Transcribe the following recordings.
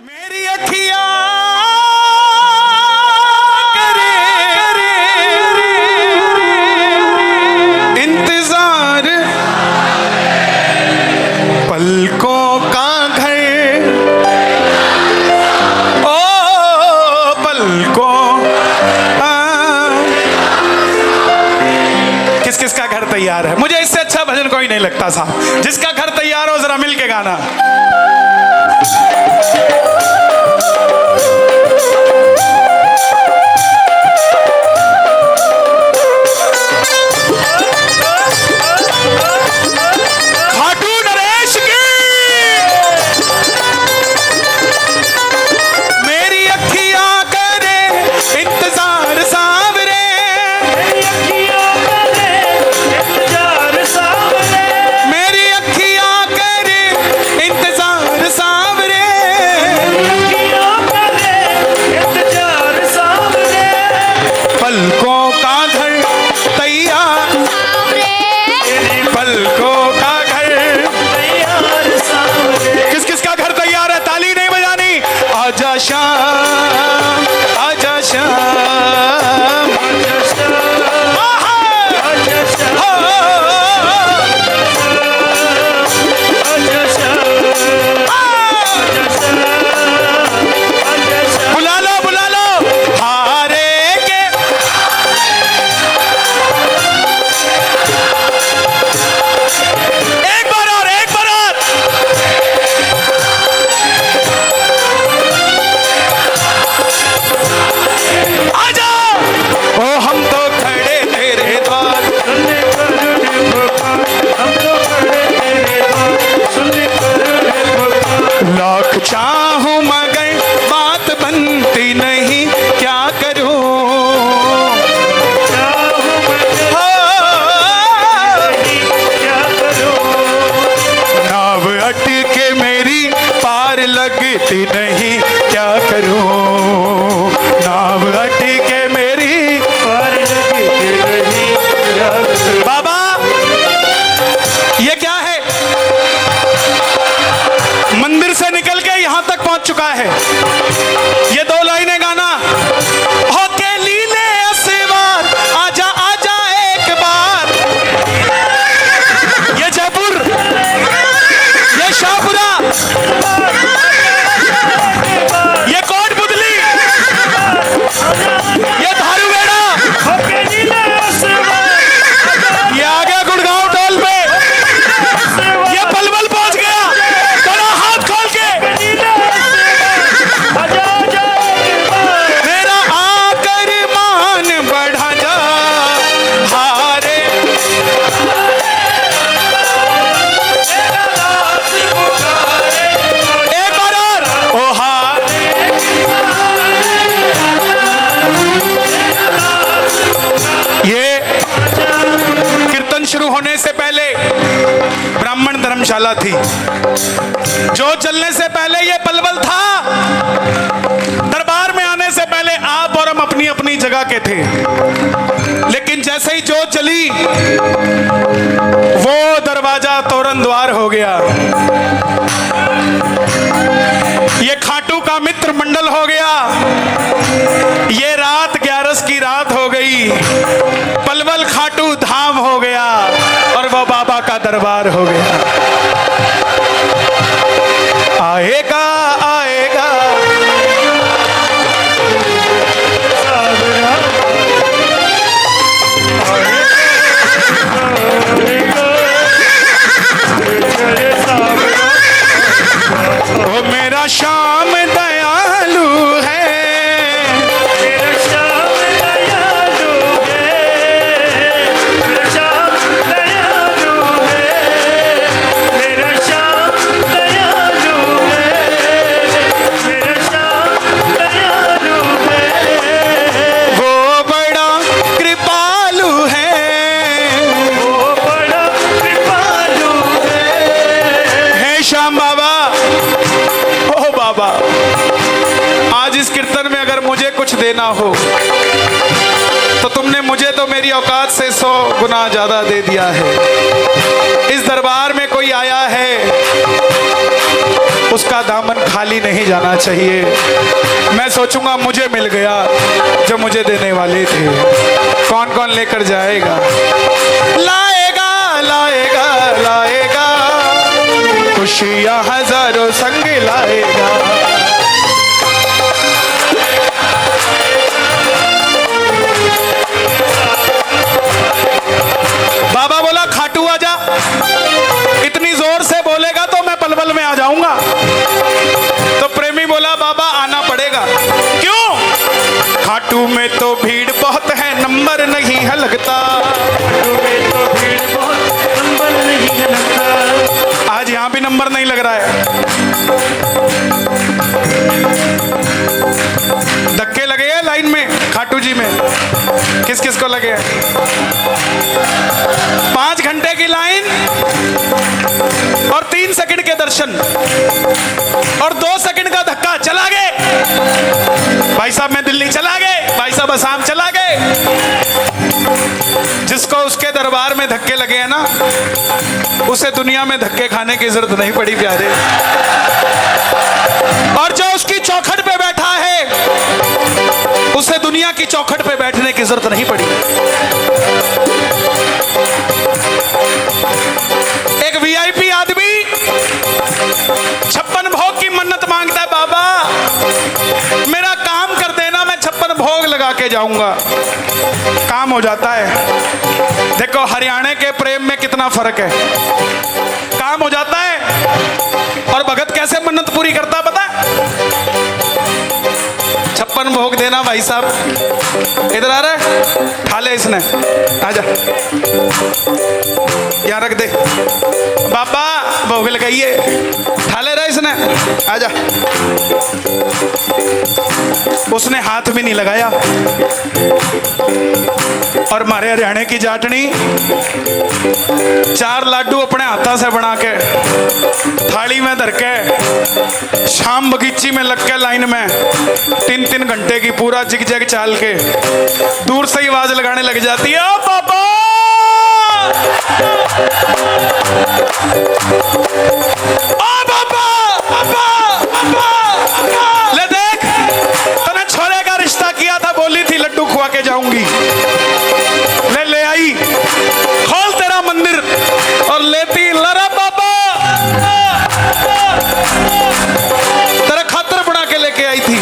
मेरी अखियां करे इंतजार, पलकों का घर, ओ पलकों। किस किस का घर तैयार है? मुझे इससे अच्छा भजन कोई नहीं लगता साहब। जिसका घर तैयार हो जरा मिल के गाना। चाहूं मगर बात बनती नहीं, क्या करूं? नाव अटके मेरी पार लगती नहीं, क्या करूं? नाव अटके मेरी पार लगती नहीं, क्या करूं? बाबा ये क्या है? मंदिर से निकल के यहां तक पहुंच चुका है। ये दो लाइनें गाना। होके लीले असवार, आजा आजा एक बार। ये जयपुर, ये शाहपुरा, ये कोटपुतली, ये धारूगेड़ा, ये आ गया गुड़गांव टोल पे, ये पलवल पहुंच गया। शुरू होने से पहले ब्राह्मण धर्मशाला थी। जो चलने से पहले ये पलवल था। दरबार में आने से पहले आप और हम अपनी अपनी जगह के थे। लेकिन जैसे ही जो चली वो दरवाजा तोरण द्वार हो गया। ये खाटू का मित्र मंडल हो गया। ये रात 11 की रात हो गई। पलवल खाटू धाम हो गया और वो बाबा का दरबार हो गया। आएगा आएगा ओ मेरा श्याम दयालु है, मेरा श्याम दयालु है, मेरा श्याम दयालु है, मेरा श्याम दयालु है, मेरा श्याम दयालु है। वो बड़ा कृपालु है, वो बड़ा कृपालु है श्याम बाबा। ओ बाबा, आज इस कीर्तन में अगर मुझे कुछ देना हो तो तुमने मुझे तो मेरी औकात से 100 गुना ज्यादा दे दिया है। इस दरबार में कोई आया है उसका दामन खाली नहीं जाना चाहिए। मैं सोचूंगा मुझे मिल गया जो मुझे देने वाले थे, कौन कौन लेकर जाएगा। लाएगा लाएगा लाएगा खुशियां हजारों संग लाएगा। बाबा बोला खाटू आजा, इतनी जोर से बोलेगा तो मैं पलवल में आ जाऊंगा। तो प्रेमी बोला बाबा आना पड़ेगा। क्यों? खाटू में तो भीड़ बहुत है, नंबर नहीं है लगता। खाटू में तो भीड़ बहुत, नंबर नहीं है लगता। आज यहां भी नंबर नहीं लग रहा है। धक्के लगे हैं लाइन में खाटू जी में, किस किस को लगे हैं? 5 घंटे की लाइन और 3 सेकंड के दर्शन और 2 सेकंड का धक्का, चला गए भाई साहब। मैं दिल्ली चला गए भाई साहब, असम चला गए। जिसको उसके दरबार में धक्के लगे हैं ना, उसे दुनिया में धक्के खाने की जरूरत नहीं पड़ी प्यारे। और जो उसकी चौखट पे बैठा है, उसे दुनिया की चौखट पे बैठने की जरूरत नहीं पड़ी। एक वीआईपी आदमी 56 भोग की मन्नत मांगता है, बाबा मेरा काम कर देना, मैं 56 भोग लगा के जाऊंगा। काम हो जाता है। देखो हरियाणा के प्रेम में कितना फर्क है। काम हो जाता है। और भगत कैसे मन्नत पूरी करता पता है? 56 भोग देना भाई साहब। इधर आ रहा है, ठा ले इसने, आजा यहाँ रख दे। बाबा भोग लगाइए, ठा ले रहा इसने, आजा। उसने हाथ भी नहीं लगाया। और हमारे हरियाणा की जाटनी 4 लाडू अपने हाथों से बना के थाली में धर के शाम बगीची में लग के लाइन में 3-3 घंटे की पूरा जिग जग चाल के दूर से ही आवाज लगाने लग जाती है, ओ बाबा ओ बाबा बाबा बाबा। ले देख, तूने छोरे का रिश्ता किया था, बोली थी लड्डू खुआ के जाऊंगी। ले आई, खोल तेरा मंदिर और लेती लरा बाबा, तेरा खातर बना के लेके आई थी।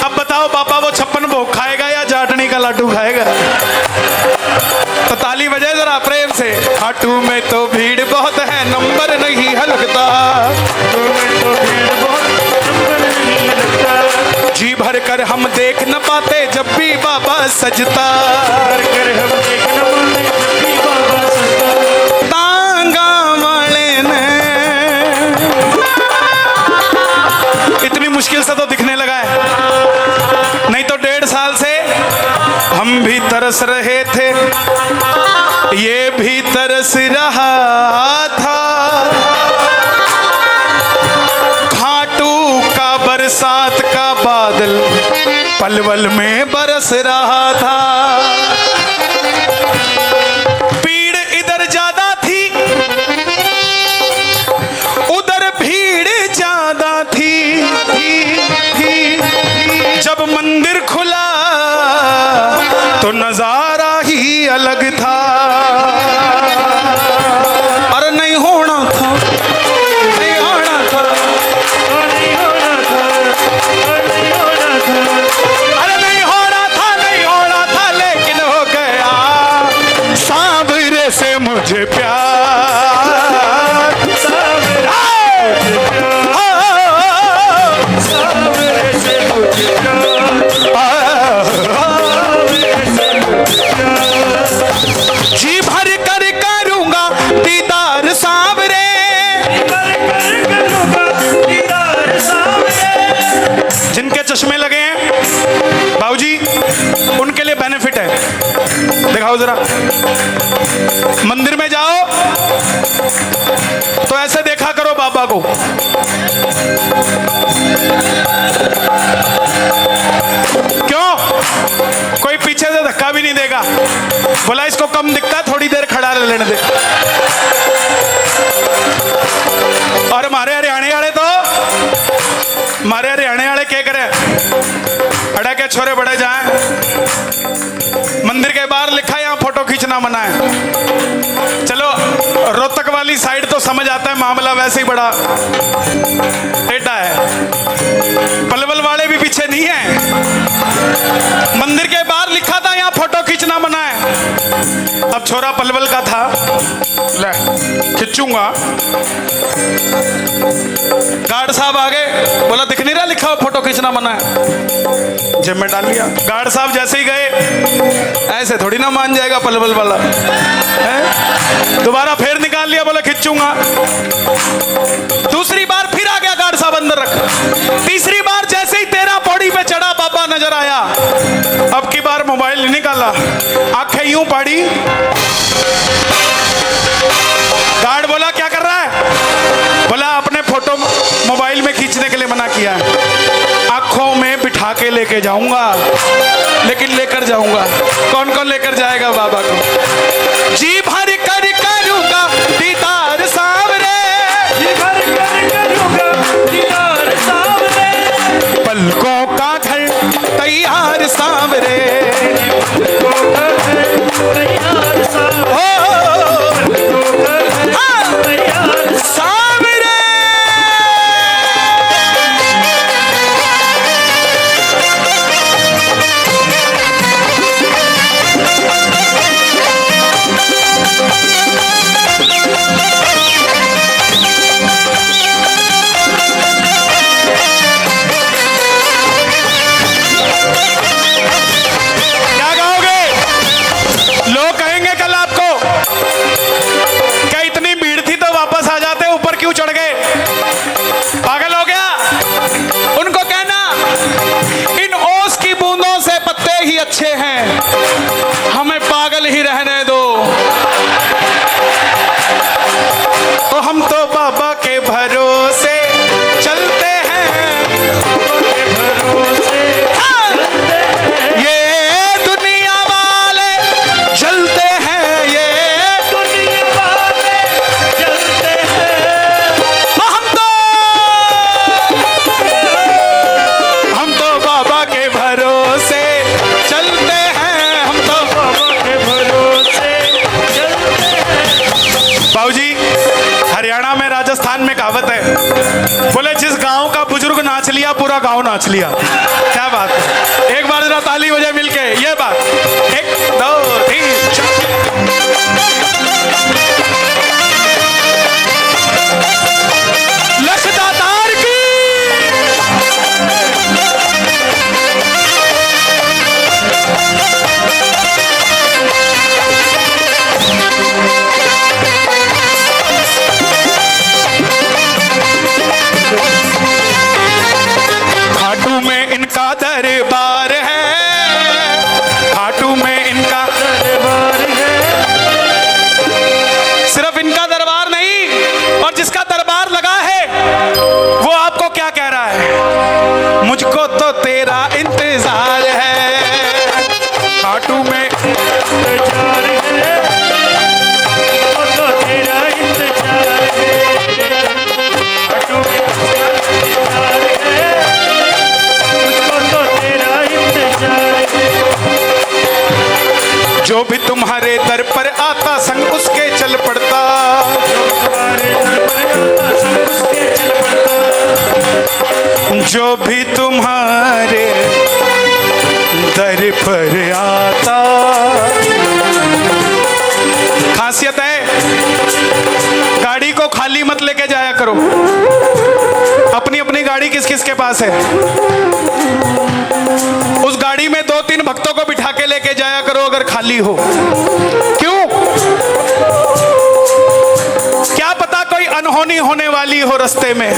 अब बताओ बाबा वो 56 भोग खाएगा या जाटनी का लड्डू खाएगा? तो ताली बजाए जरा प्रेम से। खाटू में तो भीड़ बहुत है, नंबर नहीं है लगता। जी भर कर हम देख न पाते जब भी बाबा सजता। तांगा वाले ने इतनी मुश्किल से तो दिखने लगा है, नहीं तो 1.5 साल से हम भी तरस रहे थे, ये भी तरस रहा था। खाटू का बरसात का बादल पलवल में बरस रहा था। भीड़ इधर ज्यादा थी, उधर भीड़ ज्यादा थी। जब मंदिर खुला तो नजारा ही अलग था। अरे नहीं होना था, नहीं होना था, नहीं होना था, नहीं होना था। अरे नहीं होना था, नहीं होना था, लेकिन हो गया। सांवरे से मुझे प्यार, सांवरे से मुझे जी भर कर करूंगा दीदार सांवरे, जिनके चश्मे लगे हैं बाबूजी उनके लिए बेनिफिट है। दिखाओ जरा, मंदिर में जाओ तो ऐसे देखा करो बाबा को। क्यों? कोई पीछे से धक्का भी नहीं देगा, बोला इसको कम दिखता, थोड़ी देर खड़ा लेने दे। और हमारे हरियाणा वाले तो सारे हरियाणे वाले क्या करे, अड़ा के छोरे बड़े जाए, मंदिर के बाहर लिखा है यहाँ फोटो खींचना मना है। चलो रोहतक वाली साइड तो समझ आता है, मामला वैसे ही बड़ा टेढ़ा है। पलवल वाले भी पीछे नहीं है, मंदिर के बाहर लिखा था यहाँ फोटो खींचना मना है। अब छोरा पलवल का था, ले खिंचूंगा, गार्ड साहब आ गए, बोला दिख नहीं रहा लिखा हुआ फोटो खींचना मना है, जेब में डाल लिया। गार्ड साहब जैसे ही गए, ऐसे थोड़ी ना मान जाएगा पलवल वाला है? दोबारा फिर निकाल लिया, बोला खिंचूंगा। दूसरी बार फिर आ गया गार्ड साहब, अंदर रख। तीसरी बार जैसे ही तेरा पौड़ी पे चढ़ा बाबा नजर आया, अब की बार मोबाइल नहीं निकाला, आंखें यूं पाड़ी। गार्ड बोला क्या कर रहा है? बोला अपने फोटो मोबाइल में खींचने के लिए मना किया है, आंखों में बिठा के लेके जाऊंगा, लेकिन लेकर जाऊंगा। कौन कौन लेकर जाएगा बाबा को? जी भर कर करूंगा दीदार सावरे, जी भर कर करूंगा दीदार सावरे, पलकों का घर तैयार सावरे, पलकों का घर तैयार सावरे, चढ़ गए, पागल हो गया। उनको कहना इन ओस की बूंदों से पत्ते ही अच्छे हैं, हमें पागल ही रहने दो। तो हम तो बाबा के भरोसे चलते हैं, भरोसे ये दुनिया वाले चलते हैं, ये दुनिया वाले चलते हैं। हम तो बाबा के भरोसे चलते हैं, हम तो बाबा के भरोसे चलते हैं। बाबूजी, हरियाणा में राजस्थान में कहावत है, बोले जिस गांव का बुजुर्ग नाच लिया पूरा गांव नाच लिया। क्या बात है, एक बार जरा ताली बजाए मिलके, ये बात। 1 2 3 4 लक्षदातार की खाटू में इनका दरबार है, खाटू में इनका दरबार है। सिर्फ इनका दरबार नहीं, और जिसका दरबार लगा है वो आपको क्या कह रहा है? मुझको तो तेरा इंतजार है, खाटू में इंतजार है, मुझको तो तेरा इंतजार है, खाटू में इंतजार है, मुझको तो तेरा इंतजार है। जो भी तुम्हारे दर पर आता संग उसके चल पड़ता, जो भी तुम्हारे दर पर आता। खासियत है, गाड़ी को खाली मत लेके जाया करो। अपनी अपनी गाड़ी किस किस के पास है, उस गाड़ी में 2-3 भक्तों को बिठा के लेके जाया करो अगर खाली हो। क्यों? क्या पता कोई अनहोनी होने वाली हो रास्ते में,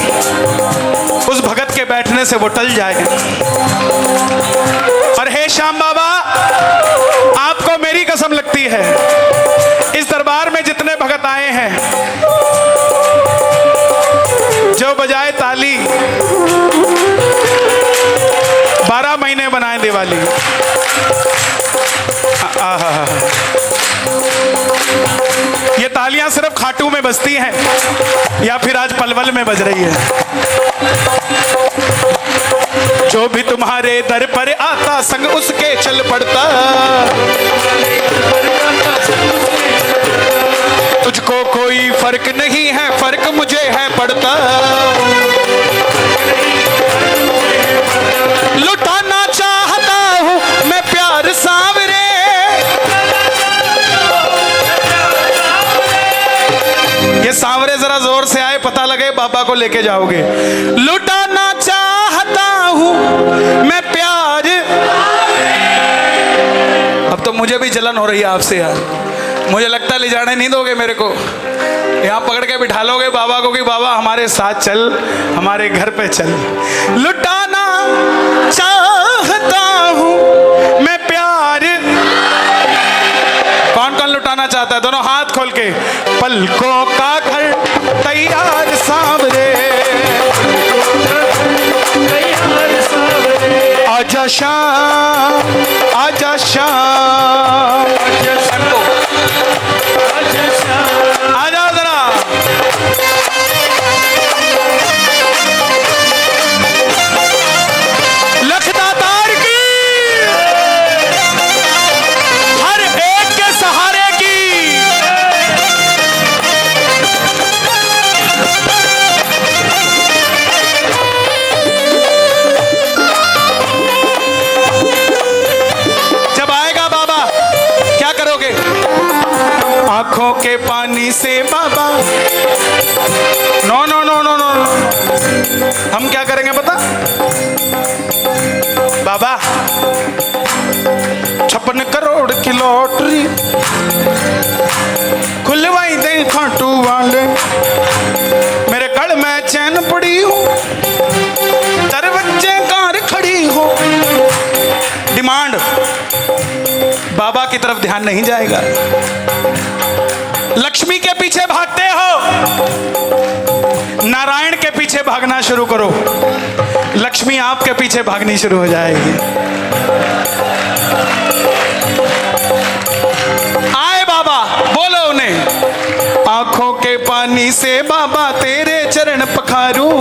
उस भगत के बैठने से वो टल जाए। और हे श्याम बाबा, आपको मेरी कसम लगती है, इस दरबार में जितने भगत आए हैं, जो बजाए ताली 12 महीने बनाए दिवाली। ये तालियां सिर्फ खाटू में बजती हैं या फिर आज पलवल में बज रही है? जो भी तुम्हारे दर पर आता संग उसके चल पड़ता। तुझको कोई फर्क नहीं है, फर्क मुझे है पड़ता। लुटाना चाहता हूँ मैं प्यार सांवरे, ये सांवरे जरा जोर से आए, पता लगे बाबा को लेके जाओगे। लुटाना चाहता हूँ मैं प्यार, अब तो मुझे भी जलन हो रही है आपसे यार। मुझे लगता है ले जाने नहीं दोगे मेरे को, यहाँ पकड़ के बिठा लोगे बाबा को कि बाबा हमारे साथ चल, हमारे घर पे चल। लुटाना चाहता हूँ मैं प्यार, कौन कौन लुटाना चाहता है? दोनों हाथ खोल के। पलकों का घर तैयार सांवरे, आजा शाम, आजा शाम, आजा जरा। लखदातार की, हर एक के सहारे की। जब आएगा बाबा क्या करोगे? आंखों के पानी से बाबा, no no no no no, हम क्या करेंगे पता? बाबा 56 करोड़ की लॉटरी खुलवाई दे खाटू वाले, मेरे गल में चैन पड़ी हो, दरवाजे कार खड़ी हो। डिमांड, बाबा की तरफ ध्यान नहीं जाएगा। लक्ष्मी के पीछे भागते हो, नारायण के पीछे भागना शुरू करो, लक्ष्मी आपके पीछे भागनी शुरू हो जाएगी। आए बाबा, बोलो उन्हें। आंखों के पानी से बाबा तेरे चरण पखारूं,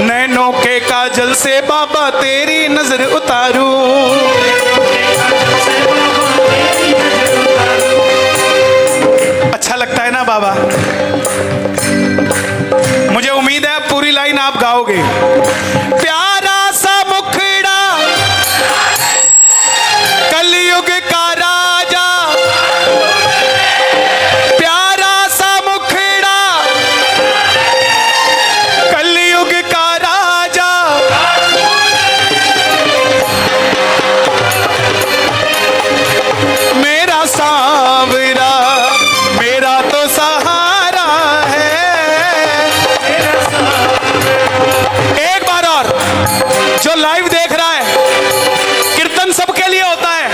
नैनों के काजल से बाबा तेरी नजर उतारूं। अच्छा लगता है ना बाबा? मुझे उम्मीद है पूरी लाइन आप गाओगे। प्यारा सा मुखड़ा कलयुग का राजा, प्यारा सा मुखड़ा कलयुग का राजा, मेरा सांवरा मेरा तो सहारा है। एक बार और, जो लाइव देख रहा है, कीर्तन सबके लिए होता है,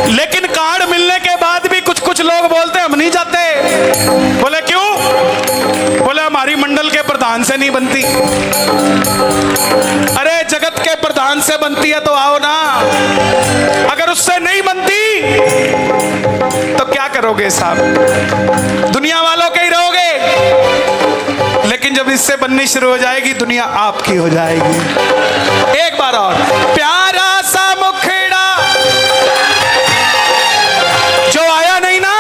लेकिन कार्ड मिलने के बाद भी कुछ कुछ लोग बोलते हैं हम नहीं जाते। बोले क्यों? बोले हमारी मंडल के प्रधान से नहीं बनती। अरे जगत के प्रधान से बनती है तो आओ ना, अगर उससे नहीं बनती तो क्या करोगे साहब? दुनिया वालों के ही रहोगे, लेकिन जब इससे बननी शुरू हो जाएगी दुनिया आपकी हो जाएगी। एक बार और। प्यारा सा मुखड़ा, जो आया नहीं ना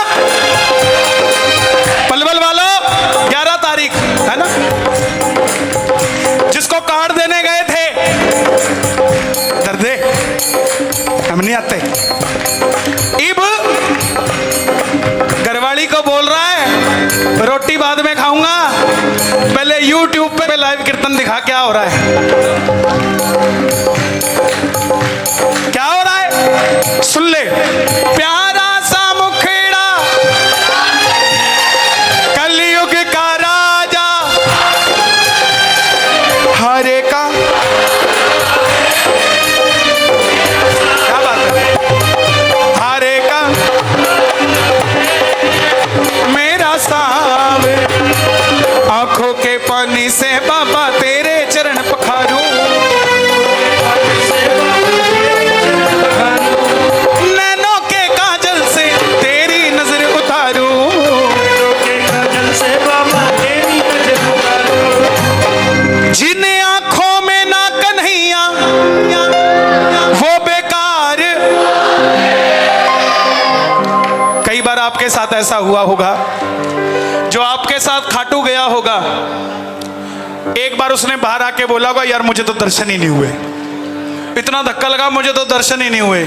पलवल वालों, 11 तारीख है ना, जिसको कार्ड देने गए थे, दर्दे हम नहीं आते। इब घरवाली को बोल रहा है रोटी बाद में खाऊंगा, पहले YouTube पे लाइव कीर्तन दिखा क्या हो रहा है, क्या हो रहा है, सुन ले। प्यारा सा मुखड़ा कलयुग का राजा, हरे का, क्या बात है, हरे का मेरा सांवरे, आंखों के पानी से बाबा तेरे चरण पखारूं, नैनों के काजल से तेरी नजर उतारूं, आपके साथ ऐसा हुआ होगा, जो आपके साथ खाटू गया होगा। एक बार उसने बाहर आके बोला होगा, यार मुझे तो दर्शन ही नहीं हुए, इतना धक्का लगा, मुझे तो दर्शन ही नहीं हुए।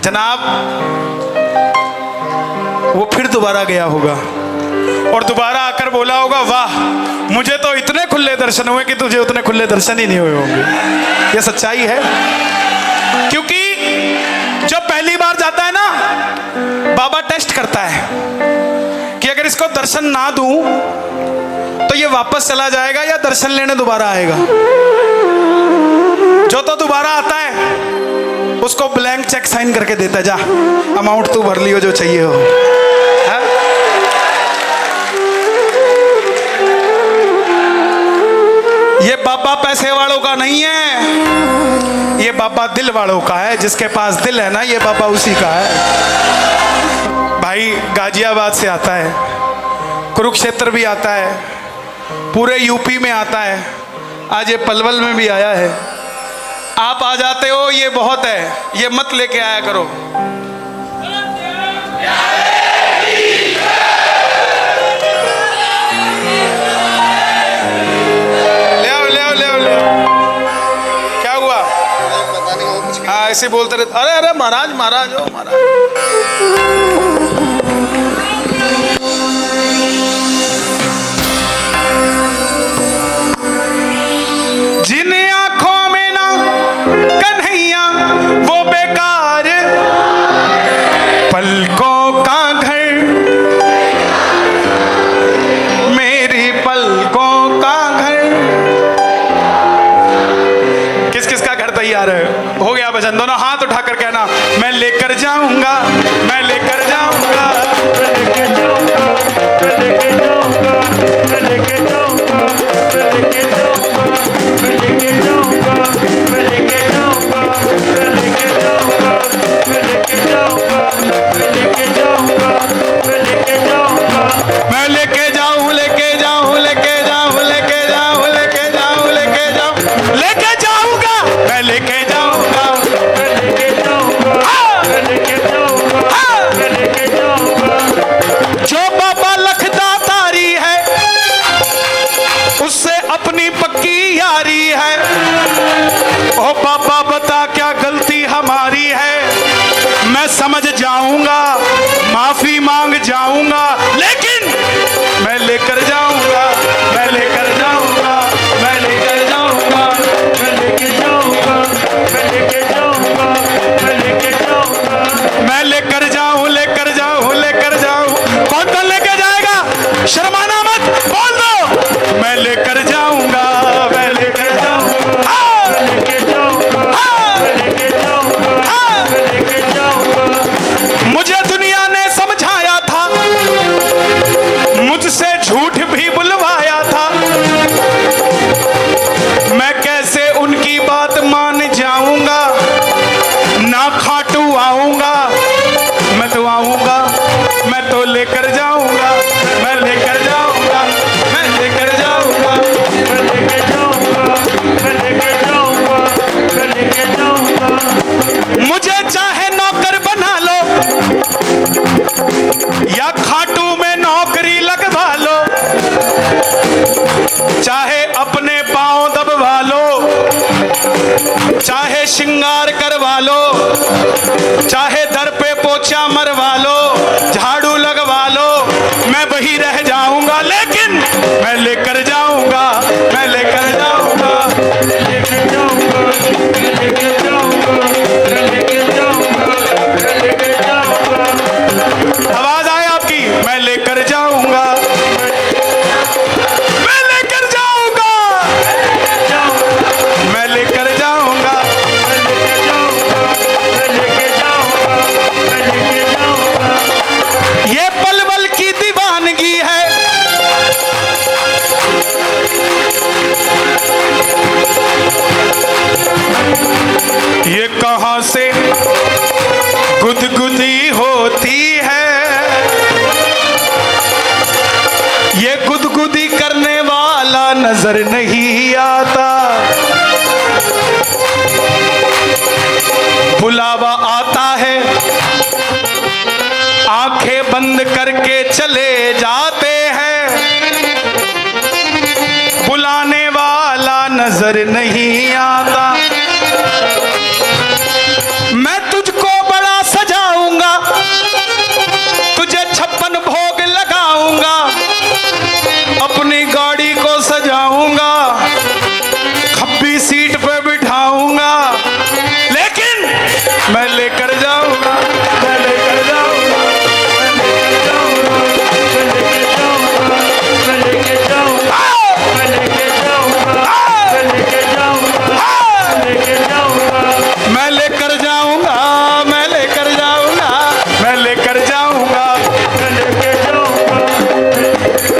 जनाब वो फिर दोबारा गया होगा और दोबारा आकर बोला होगा, वाह मुझे तो इतने खुले दर्शन हुए कि तुझे उतने खुले दर्शन ही नहीं हुए होंगे। ये सच्चाई है, क्योंकि जब पहली बार जाता है ना, बाबा टेस्ट करता है कि अगर इसको दर्शन ना दूं तो ये वापस चला जाएगा या दर्शन लेने दोबारा आएगा। जो तो दोबारा आता है उसको ब्लैंक चेक साइन करके देता, जा अमाउंट तू भर लियो जो चाहिए हो। है? ये बाबा पैसे वालों का नहीं है, ये बाबा दिल वालों का है। जिसके पास दिल है ना, ये बाबा उसी का है। भाई गाजियाबाद से आता है, कुरुक्षेत्र भी आता है, पूरे यूपी में आता है, आज ये पलवल में भी आया है। आप आ जाते हो ये बहुत है, ये मत लेके आया करो। ले आओ ले आओ ले आओ ले आओ। क्या हुआ? हाँ ऐसे बोलते रहते, अरे अरे महाराज महाराज हो महाराज। जिन आंखों में ना कन्हैया वो बेकार, पलकों का घर मेरी पलकों का घर। किस किस का घर तैयार है? हो गया भजन। दोनों हाथ उठाकर कहना, मैं लेकर जाऊंगा, मैं लेकर जाऊंगा, मैं लेकर जाऊंगा, मैं लेकर जाऊंगा, मैं लेकर जाऊंगा, मैं लेकर जाऊंगा, मैं लेकर जाऊंगा, मैं लेकर जाऊंगा, मैं लेकर जाऊंगा, मैं लेकर जाऊंगा, मैं लेकर जाऊंगा, मैं लेकर जाऊंगा, मैं लेके जाऊं, लेके जाऊं, लेके जाऊं, लेके जाऊं, लेके जाऊं, लेके जाऊं, लेके जाऊंगा, मैं लेके जाऊंगा, मैं लेके जाऊंगा, मैं लेके जाऊंगा, मैं लेके जाऊंगा। जो बाबा लखदातारी है उससे अपनी पक्की यारी है। ओ बाबा बता क्या गलती हमारी है, मैं समझ जाऊंगा, माफी मांग जाऊंगा, लेकिन मैं लेकर जाऊंगा, मैं लेकर जाऊंगा, मैं लेकर जाऊंगा, मैं लेकर जाऊंगा, मैं लेकर जाऊंगा, मैं लेकर जाऊंगा, मैं लेकर जाऊं, लेकर जाऊं, लेकर जाऊं। कौन कौन लेकर जाएगा? शर्माना मत, बोल दो, मैं लेकर जाऊंगा, मैं लेकर जाऊंगा, मैं लेकर जाऊंगा, मैं लेकर जाऊंगा, मैं लेकर जाऊंगा। मुझे दुनिया ने समझाया था, मुझसे झूठ भी बुलवाया था, मैं कैसे उनकी बात मान जाऊंगा। ना खाटू आऊंगा, मैं तो आऊंगा, मैं तो लेकर जाऊंगा, मैं लेकर जाऊंगा, मैं लेकर जाऊंगा, मैं लेकर जाऊंगा, मैं लेकर जाऊंगा, मैं लेकर जाऊंगा। मुझे चाहे नौकर बना लो या खाटू में नौकरी लगवा लो, चाहे अपने पांव दबवा लो, चाहे श्रृंगार करवा लो, चाहे दर पे पोछा मरवा लो, झाड़ू लगवा लो, मैं वही रह जाऊंगा, लेकिन मैं लेकर जाऊंगा, मैं लेकर जाऊंगा, मैं लेकर जाऊंगा, मैं लेकर जाऊंगा, मैं लेकर जाऊंगा, मैं लेकर जाऊंगा। आवाज आए आपकी? मैं लेकर जाऊंगा, मैं लेकर जाऊंगा, मैं लेकर जाऊंगा, मैं लेकर जाऊंगा, मैं लेकर जाऊंगा, मैं लेकर जाऊंगा। ये पलवल की दीवानगी है, ये कहां से गुदगुदी होती है, ये गुदगुदी करने वाला नजर नहीं आता। बुलावा आता है, आंखें बंद करके चले जाते हैं, बुलाने वाला नजर नहीं आता। मैं तुझको बड़ा सजाऊंगा, तुझे 56 भोग लगाऊंगा, अपनी गाड़ी को सजाऊंगा, खब्बी सीट पे बिठाऊंगा, लेकिन मैं लेकर जाऊंगा, मैं लेकर जाऊंगा, मैं लेकर जाऊंगा, मैं लेकर जाऊंगा, मैं लेकर जाऊंगा, मैं लेकर जाऊंगा, मैं लेकर जाऊंगा, मैं लेकर जाऊंगा, मैं लेकर जाऊंगा, मैं लेकर जाऊंगा, मैं लेकर जाऊंगा।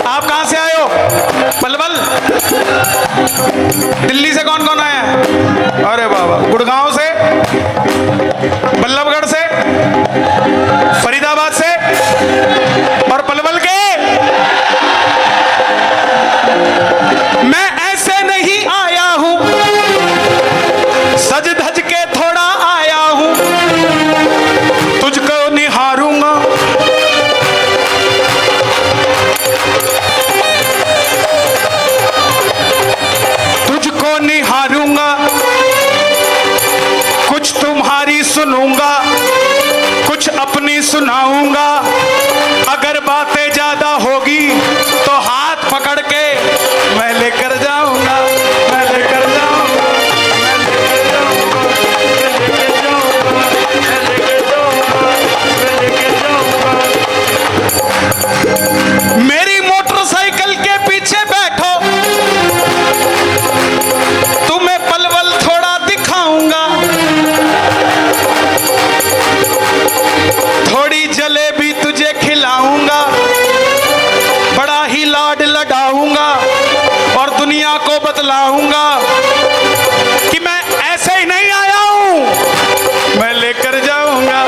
आप कहां से आए हो? पलवल? दिल्ली से कौन कौन आया है? अरे बाबा, गुड़गांव से, बल्लभगढ़ से, फरीदाबाद से और पलवल के। मैं ऐसे नहीं आया हूं, सज धज के थोड़ा आया हूं, तुझको निहारूंगा, तुझको निहारूंगा, कुछ तुम्हारी सुनूंगा, कुछ अपनी सुनाऊंगा, अगर बातें ज्यादा होगी तो हाथ पकड़ के मैं लेकर जाऊंगा, मैं लेकर जाऊंगा, मैं लेकर जाऊंगा, मैं लेकर जाऊंगा, मैं लेकर जाऊंगा, मैं लेकर जाऊंगा। मेरी मोटरसाइकिल के पीछे बैठो, तुम्हें पलवल थोड़ा दिखाऊंगा, थोड़ी जलेबी तुझे खिलाऊंगा, बड़ा ही लाड लडाऊंगा और दुनिया को बतलाऊंगा कि मैं ऐसे ही नहीं आया हूं, मैं लेकर जाऊंगा,